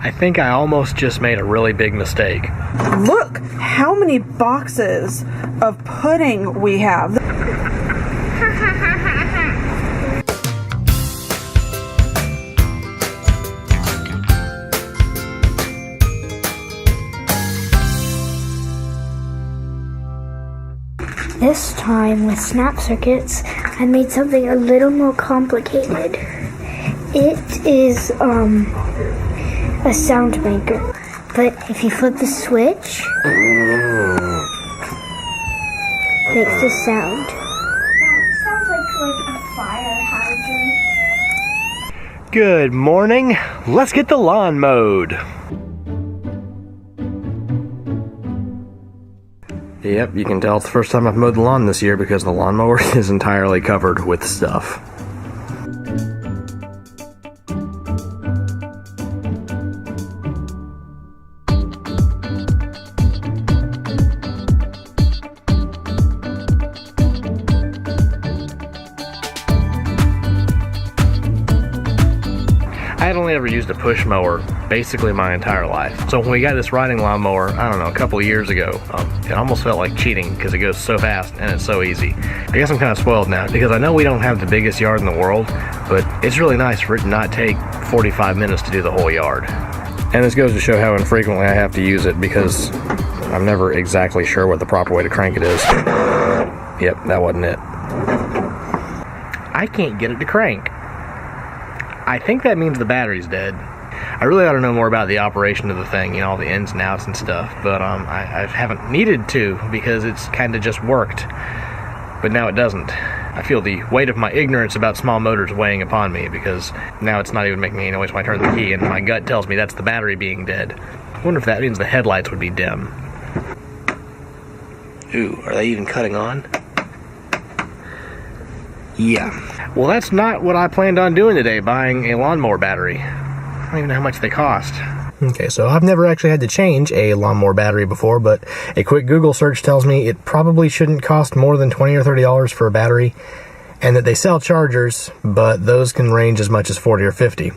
I think I almost just made a really big mistake. Look how many boxes of pudding we have. This time with snap circuits, I made something a little more complicated. It is a sound maker, but if you flip the switch, it makes this sound. That sounds like a fire hydrant. Good morning. Let's get the lawn mowed. Yep, you can tell it's the first time I've mowed the lawn this year because the lawnmower is entirely covered with stuff. I had only ever used a push mower basically my entire life. So when we got this riding lawnmower, I don't know, a couple of years ago, it almost felt like cheating because it goes so fast and it's so easy. I guess I'm kind of spoiled now because I know we don't have the biggest yard in the world, but it's really nice for it to not take 45 minutes to do the whole yard. And this goes to show how infrequently I have to use it because I'm never exactly sure what the proper way to crank it is. Yep, that wasn't it. I can't get it to crank. I think that means the battery's dead. I really ought to know more about the operation of the thing, you know, all the ins and outs and stuff, but I haven't needed to because it's kind of just worked. But now it doesn't. I feel the weight of my ignorance about small motors weighing upon me because now it's not even making any noise when I turn the key, and my gut tells me that's the battery being dead. I wonder if that means the headlights would be dim. Ooh, are they even cutting on? Yeah. Well, that's not what I planned on doing today, buying a lawnmower battery. I don't even know how much they cost. Okay, so I've never actually had to change a lawnmower battery before, but a quick Google search tells me it probably shouldn't cost more than $20 or $30 for a battery, and that they sell chargers, but those can range as much as $40 or $50.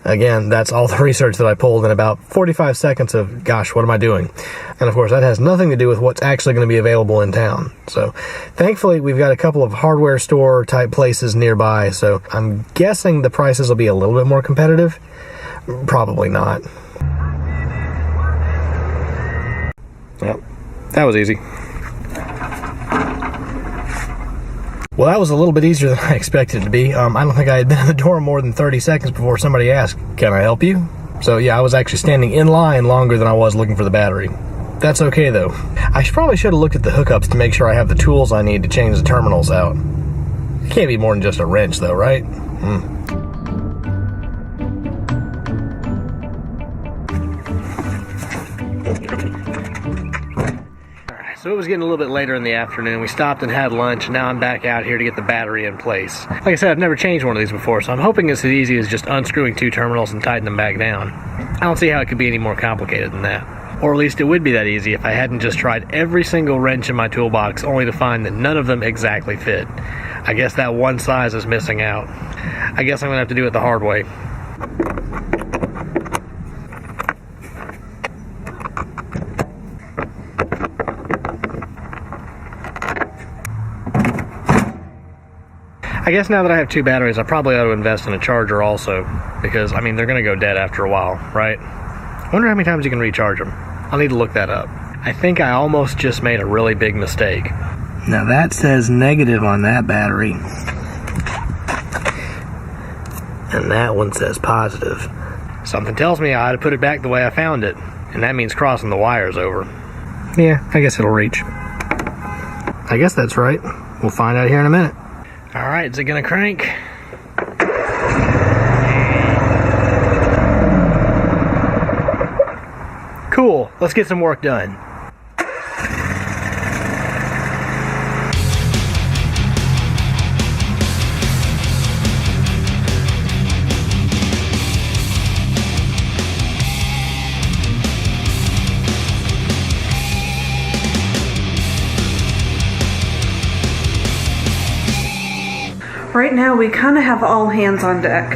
Again, that's all the research that I pulled in about 45 seconds of, gosh, what am I doing? And of course, that has nothing to do with what's actually going to be available in town. So thankfully, we've got a couple of hardware store type places nearby, so I'm guessing the prices will be a little bit more competitive. Probably not. Yep, that was easy. Well, that was a little bit easier than I expected it to be. I don't think I had been in the door more than 30 seconds before somebody asked, "Can I help you?" So yeah, I was actually standing in line longer than I was looking for the battery. That's okay though. I probably should have looked at the hookups to make sure I have the tools I need to change the terminals out. It can't be more than just a wrench though, right? So it was getting a little bit later in the afternoon. We stopped and had lunch, and now I'm back out here to get the battery in place. Like I said, I've never changed one of these before, so I'm hoping it's as easy as just unscrewing two terminals and tightening them back down. I don't see how it could be any more complicated than that. Or at least it would be that easy if I hadn't just tried every single wrench in my toolbox, only to find that none of them exactly fit. I guess that one size is missing out. I guess I'm going to have to do it the hard way. I guess now that I have two batteries, I probably ought to invest in a charger also, because, I mean, they're going to go dead after a while, right? I wonder how many times you can recharge them. I'll need to look that up. I think I almost just made a really big mistake. Now that says negative on that battery. And that one says positive. Something tells me I ought to put it back the way I found it, and that means crossing the wires over. Yeah, I guess it'll reach. I guess that's right. We'll find out here in a minute. Alright, is it gonna crank? Cool, let's get some work done. Right now we kind of have all hands on deck.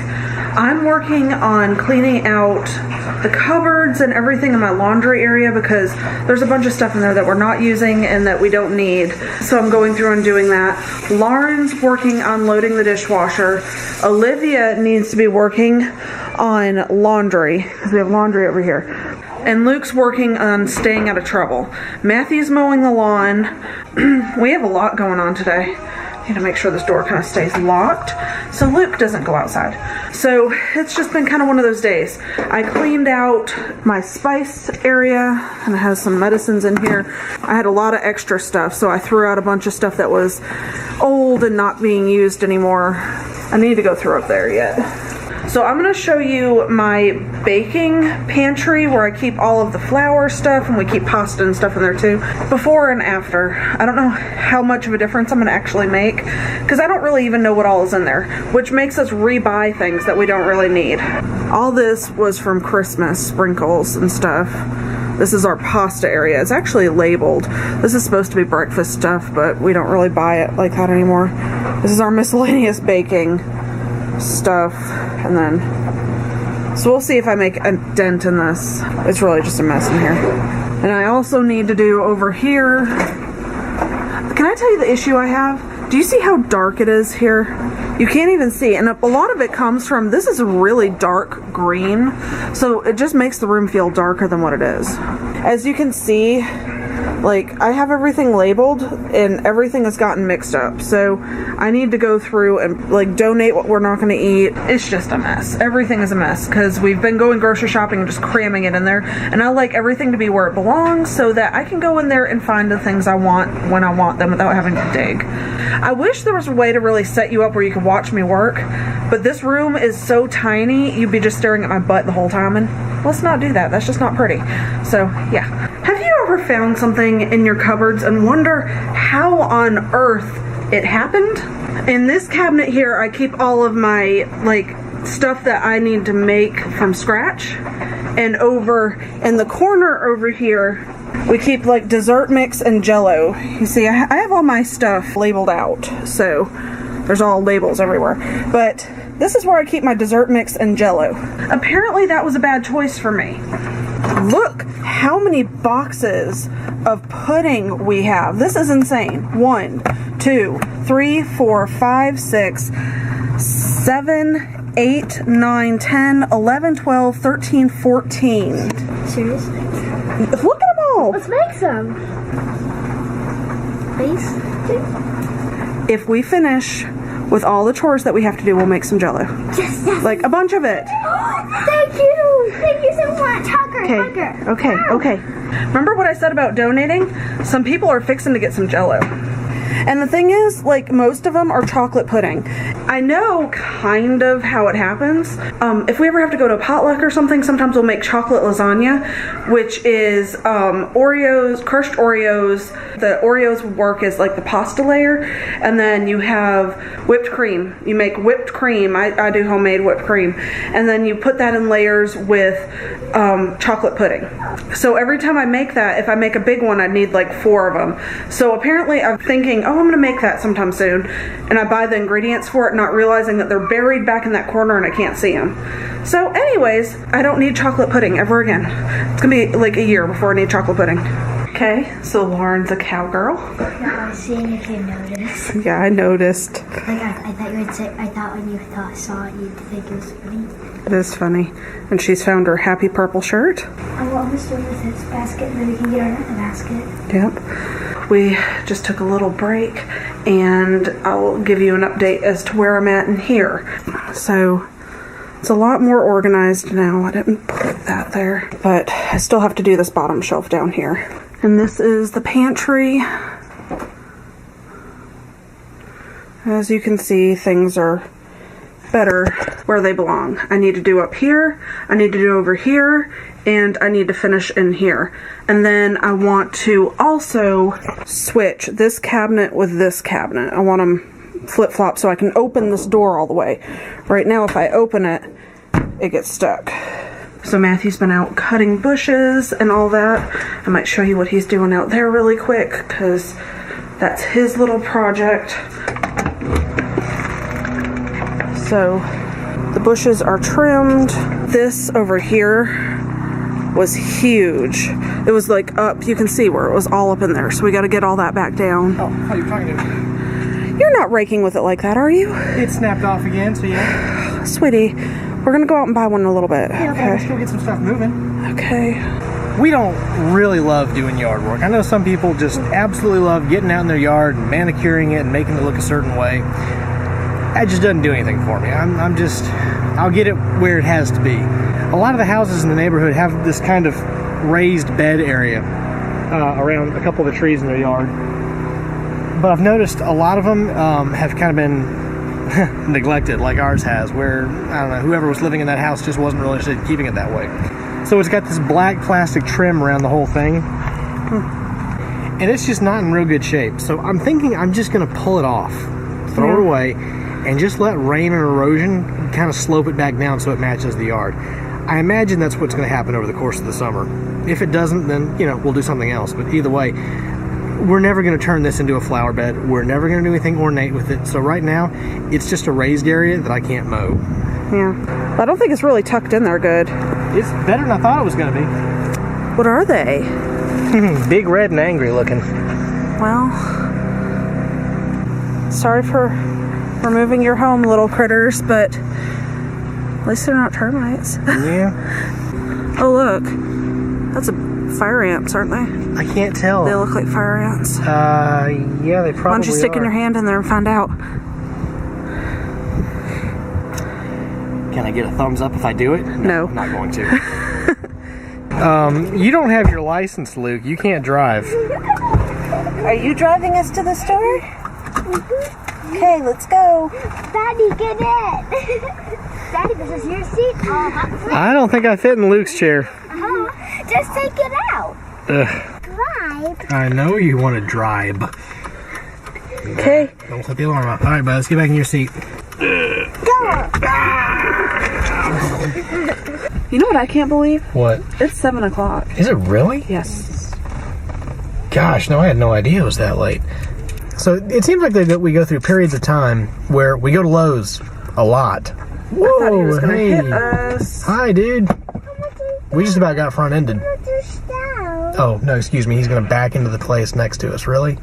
I'm working on cleaning out the cupboards and everything in my laundry area because there's a bunch of stuff in there that we're not using and that we don't need. So I'm going through and doing that. Lauren's working on loading the dishwasher. Olivia needs to be working on laundry because we have laundry over here. And Luke's working on staying out of trouble. Matthew's mowing the lawn. We have a lot going on today. Need to make sure this door kind of stays locked so Luke doesn't go outside. So it's just been kind of one of those days. I cleaned out my spice area and it has some medicines in here. I had a lot of extra stuff, so I threw out a bunch of stuff that was old and not being used anymore. I need to go through up there yet. So I'm going to show you my baking pantry where I keep all of the flour stuff, and we keep pasta and stuff in there too. Before and after. I don't know how much of a difference I'm going to actually make because I don't really even know what all is in there, which makes us rebuy things that we don't really need. All this was from Christmas, sprinkles and stuff. This is our pasta area. It's actually labeled. This is supposed to be breakfast stuff, but we don't really buy it like that anymore. This is our miscellaneous baking stuff, and then so we'll see if I make a dent in this. It's really just a mess in here. And I also need to do over here. Can I tell you the issue I have? Do you see how dark it is here? You can't even see, and a lot of it comes from, this is a really dark green, so it just makes the room feel darker than what it is. As you can see, like, I have everything labeled and everything has gotten mixed up. So I need to go through and like donate what we're not going to eat. It's just a mess. Everything is a mess because we've been going grocery shopping and just cramming it in there. And I like everything to be where it belongs so that I can go in there and find the things I want when I want them without having to dig. I wish there was a way to really set you up where you could watch me work, but this room is so tiny, you'd be just staring at my butt the whole time, and let's not do that. That's just not pretty. So yeah. Have you ever found something in your cupboards and wonder how on earth it happened? In this cabinet here, I keep all of my like stuff that I need to make from scratch, and over in the corner over here we keep like dessert mix and Jello. You see, I have all my stuff labeled out, so there's all labels everywhere, but this is where I keep my dessert mix and Jello. Apparently that was a bad choice for me. Look how many boxes of pudding we have. This is insane. 1, 2, 3, 4, 5, 6, 7, 8, 9, 10, 11, 12, 13, 14. Seriously? Look at them all. Let's make some. Please? If we finish with all the chores that we have to do, we'll make some Jello. Yes, yes. Like a bunch of it. Thank you. Thank you so much. Hugger. Okay. Okay. Remember what I said about donating? Some people are fixing to get some Jello. And the thing is, like, most of them are chocolate pudding. I know kind of how it happens. If we ever have to go to a potluck or something, sometimes we'll make chocolate lasagna, which is Oreos, crushed Oreos. The Oreos work as like the pasta layer, and then you have whipped cream. You make whipped cream. I do homemade whipped cream, and then you put that in layers with chocolate pudding. So every time I make that, if I make a big one, I need like 4 of them. So apparently I'm thinking, oh, I'm gonna make that sometime soon, and I buy the ingredients for it, not realizing that they're buried back in that corner and I can't see them. So anyways, I don't need chocolate pudding ever again. It's gonna be like a year before I need chocolate pudding. Okay, so Lauren's a cowgirl. Yeah, I was seeing if you noticed. Yeah, I noticed. Like, I thought you would say, I thought when you saw it, you'd think it was funny. It is funny. And she's found her happy purple shirt. I'm almost done with this basket, and then we can get our other basket. Yep. We just took a little break, and I'll give you an update as to where I'm at in here. So it's a lot more organized now. I didn't put that there, but I still have to do this bottom shelf down here. And this is the pantry. As you can see, things are better where they belong. I need to do up here, I need to do over here, and I need to finish in here. And then I want to also switch this cabinet with this cabinet. I want them flip-flop so I can open this door all the way. Right now, if I open it, it gets stuck. So Matthew's been out cutting bushes and all that. I might show you what he's doing out there really quick, because that's his little project. So the bushes are trimmed. This over here was huge. It was like up, you can see where it was all up in there. So we got to get all that back down. Oh, how are you talking to me? You're not raking with it like that, are you? It snapped off again, so yeah. Sweetie, we're going to go out and buy one in a little bit. Yeah, okay. Let's go get some stuff moving. Okay. We don't really love doing yard work. I know some people just absolutely love getting out in their yard and manicuring it and making it look a certain way. That just doesn't do anything for me. I'll get it where it has to be. A lot of the houses in the neighborhood have this kind of raised bed area around a couple of the trees in their yard. But I've noticed a lot of them have kind of been neglected, like ours has, where, I don't know, whoever was living in that house just wasn't really interested in keeping it that way. So it's got this black plastic trim around the whole thing. And it's just not in real good shape. So I'm thinking I'm just going to pull it off, throw it away, and just let rain and erosion kind of slope it back down so it matches the yard. I imagine that's what's going to happen over the course of the summer. If it doesn't, then, we'll do something else. But either way, we're never going to turn this into a flower bed. We're never going to do anything ornate with it. So right now, it's just a raised area that I can't mow. Yeah. I don't think it's really tucked in there good. It's better than I thought it was going to be. What are they? Big, red, and angry looking. Well, sorry for removing your home, little critters, but at least they're not termites. Yeah. Oh, look. That's fire ants, aren't they? I can't tell. They look like fire ants. Yeah, they probably are. Why don't you stick in your hand in there and find out? Can I get a thumbs up if I do it? No. I'm not going to. You don't have your license, Luke. You can't drive. Are you driving us to the store? Okay, let's go. Daddy, get it. Daddy, this is your seat. I don't think I fit in Luke's chair. Just take it out. Ugh. Drive. I know you want to drive. Okay. Don't set the alarm off. All right, bud, let's get back in your seat. Go. You know what I can't believe? What? It's 7 o'clock. Is it really? Yes. Gosh, no, I had no idea it was that late. So it seems like that we go through periods of time where we go to Lowe's a lot. Whoa, I thought he was gonna hey. hit us. Hi, dude. We just about got front-ended. Oh, no, excuse me. He's going to back into the place next to us. Really?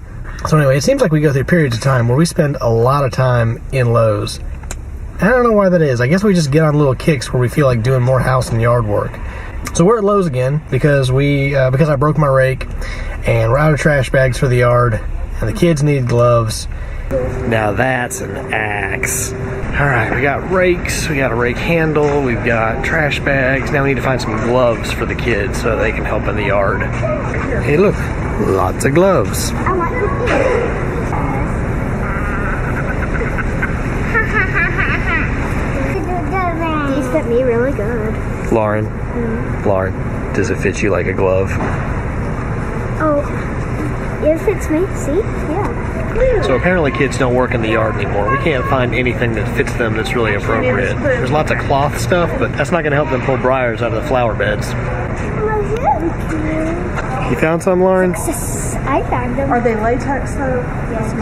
So anyway, it seems like we go through periods of time where we spend a lot of time in Lowe's. I don't know why that is. I guess we just get on little kicks where we feel like doing more house and yard work. So we're at Lowe's again because I broke my rake and we're out of trash bags for the yard and the kids need gloves. Now that's an axe. All right, we got rakes, we got a rake handle, we've got trash bags. Now we need to find some gloves for the kids so they can help in the yard. Hey, look, lots of gloves. I want to These fit me really good. Lauren, Lauren, does it fit you like a glove? Oh, it fits me. See? Yeah. So apparently kids don't work in the yard anymore. We can't find anything that fits them that's really appropriate. There's lots of cloth stuff, but that's not going to help them pull briars out of the flower beds. You found some, Lauren? I found them. Are they latex though? Yes,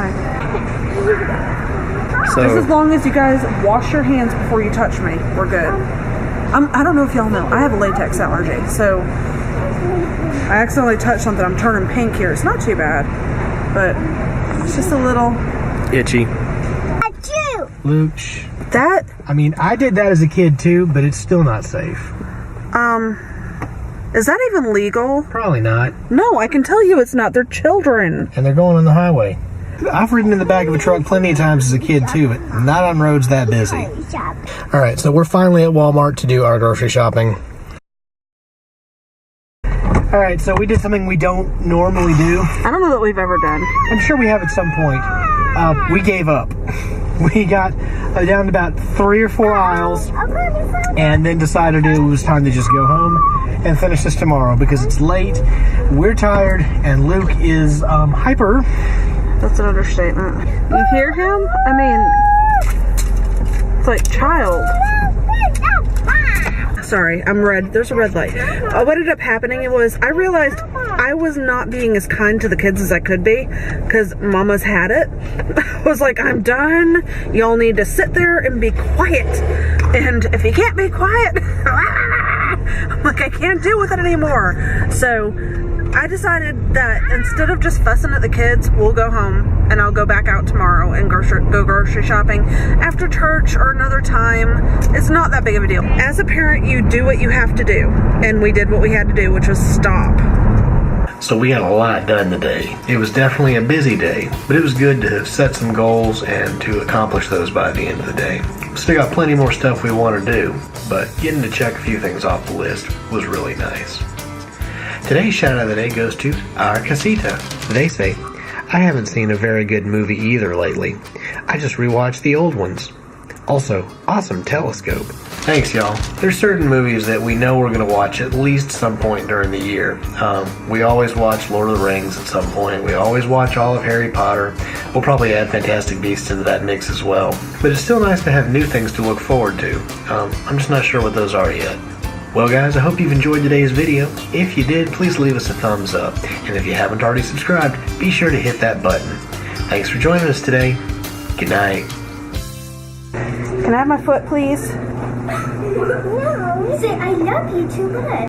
So, Just as long as you guys wash your hands before you touch me, we're good. I don't know if y'all know, I have a latex allergy, so I accidentally touched something. I'm turning pink here. It's not too bad, but it's just a little itchy. Achoo! Luch. that. I mean, I did that as a kid too, but it's still not safe. Is that even legal? Probably not. No, I can tell you it's not. They're children. And they're going on the highway. I've ridden in the back of a truck plenty of times as a kid too, but not on roads that busy. All right, so we're finally at Walmart to do our grocery shopping. All right, so we did something we don't normally do. I don't know that we've ever done. I'm sure we have at some point. We gave up. We got down to about 3 or 4 aisles and then decided it was time to just go home and finish this tomorrow because it's late, we're tired, and Luke is hyper. That's an understatement. You hear him? I mean, it's like child. Sorry, I'm red. There's a red light. What ended up happening was I realized I was not being as kind to the kids as I could be because Mama's had it. I was like, I'm done. Y'all need to sit there and be quiet. And if you can't be quiet, I'm like, I can't deal with it anymore. So I decided that instead of just fussing at the kids, we'll go home and I'll go back out tomorrow and go grocery shopping after church or another time. It's not that big of a deal. As a parent, you do what you have to do. And we did what we had to do, which was stop. So we got a lot done today. It was definitely a busy day, but it was good to set some goals and to accomplish those by the end of the day. Still got plenty more stuff we want to do, but getting to check a few things off the list was really nice. Today's shout out of the day goes to our casita. They say, I haven't seen a very good movie either lately. I just rewatched the old ones. Also, awesome telescope. Thanks, y'all. There's certain movies that we know we're going to watch at least some point during the year. We always watch Lord of the Rings at some point. We always watch all of Harry Potter. We'll probably add Fantastic Beasts into that mix as well. But it's still nice to have new things to look forward to. I'm just not sure what those are yet. Well guys, I hope you've enjoyed today's video. If you did, please leave us a thumbs up. And if you haven't already subscribed, be sure to hit that button. Thanks for joining us today. Good night. Can I have my foot, please? No, say I love you too much.